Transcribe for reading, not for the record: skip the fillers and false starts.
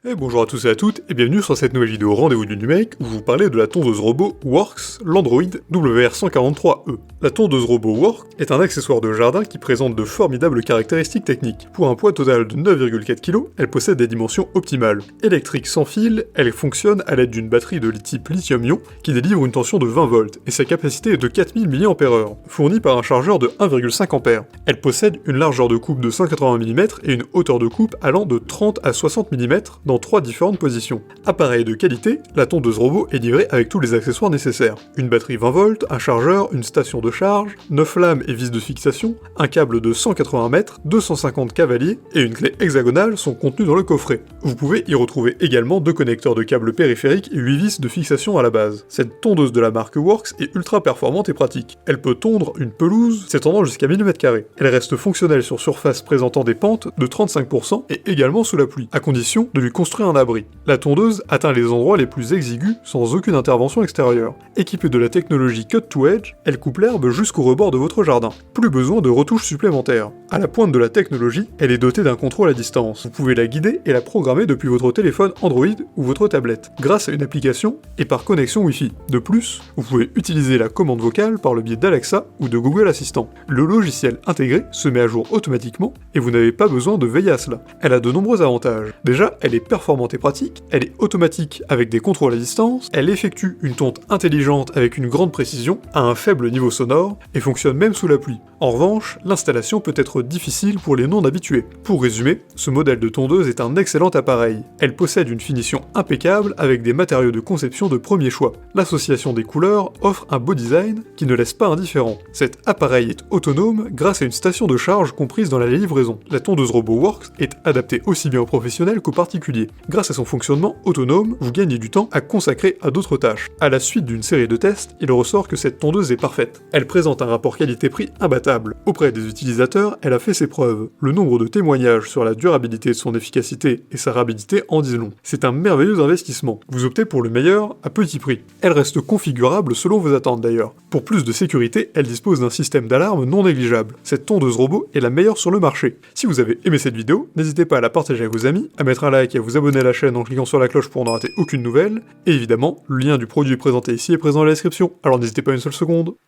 Et bonjour à tous et à toutes, et bienvenue sur cette nouvelle vidéo Rendez-vous du numérique où je vous parlais de la tondeuse robot Worx, l'Android WR143E. La tondeuse robot Worx est un accessoire de jardin qui présente de formidables caractéristiques techniques. Pour un poids total de 9,4 kg, elle possède des dimensions optimales. Électrique sans fil, elle fonctionne à l'aide d'une batterie de type lithium-ion qui délivre une tension de 20 volts et sa capacité est de 4000 mAh, fournie par un chargeur de 1,5 A. Elle possède une largeur de coupe de 180 mm et une hauteur de coupe allant de 30 à 60 mm dans 3 différentes positions. Appareil de qualité, la tondeuse robot est livrée avec tous les accessoires nécessaires. Une batterie 20 volts, un chargeur, une station de charge, 9 lames et vis de fixation, un câble de 180 mètres, 250 cavaliers et une clé hexagonale sont contenus dans le coffret. Vous pouvez y retrouver également 2 connecteurs de câbles périphériques et 8 vis de fixation à la base. Cette tondeuse de la marque Worx est ultra performante et pratique. Elle peut tondre une pelouse s'étendant jusqu'à 1000 m². Elle reste fonctionnelle sur surface présentant des pentes de 35% et également sous la pluie, à condition de lui construire un abri. La tondeuse atteint les endroits les plus exigus sans aucune intervention extérieure. Équipée de la technologie Cut to Edge, elle coupe l'herbe jusqu'au rebord de votre jardin. Plus besoin de retouches supplémentaires. À la pointe de la technologie, elle est dotée d'un contrôle à distance. Vous pouvez la guider et la programmer depuis votre téléphone Android ou votre tablette, grâce à une application et par connexion Wi-Fi. De plus, vous pouvez utiliser la commande vocale par le biais d'Alexa ou de Google Assistant. Le logiciel intégré se met à jour automatiquement et vous n'avez pas besoin de veiller à cela. Elle a de nombreux avantages. Déjà, elle est performante et pratique, elle est automatique avec des contrôles à distance, elle effectue une tonte intelligente avec une grande précision, à un faible niveau sonore, et fonctionne même sous la pluie. En revanche, l'installation peut être difficile pour les non-habitués. Pour résumer, ce modèle de tondeuse est un excellent appareil. Elle possède une finition impeccable avec des matériaux de conception de premier choix. L'association des couleurs offre un beau design qui ne laisse pas indifférent. Cet appareil est autonome grâce à une station de charge comprise dans la livraison. La tondeuse robot Worx est adaptée aussi bien aux professionnels qu'aux particuliers. Grâce à son fonctionnement autonome, vous gagnez du temps à consacrer à d'autres tâches. À la suite d'une série de tests, il ressort que cette tondeuse est parfaite. Elle présente un rapport qualité-prix imbattable. Auprès des utilisateurs, elle a fait ses preuves. Le nombre de témoignages sur la durabilité de son efficacité et sa rapidité en disent long. C'est un merveilleux investissement. Vous optez pour le meilleur à petit prix. Elle reste configurable selon vos attentes d'ailleurs. Pour plus de sécurité, elle dispose d'un système d'alarme non négligeable. Cette tondeuse robot est la meilleure sur le marché. Si vous avez aimé cette vidéo, n'hésitez pas à la partager avec vos amis, à mettre un like et à vous abonner à la chaîne en cliquant sur la cloche pour ne rater aucune nouvelle, et évidemment, le lien du produit présenté ici est présent dans la description, alors n'hésitez pas une seule seconde.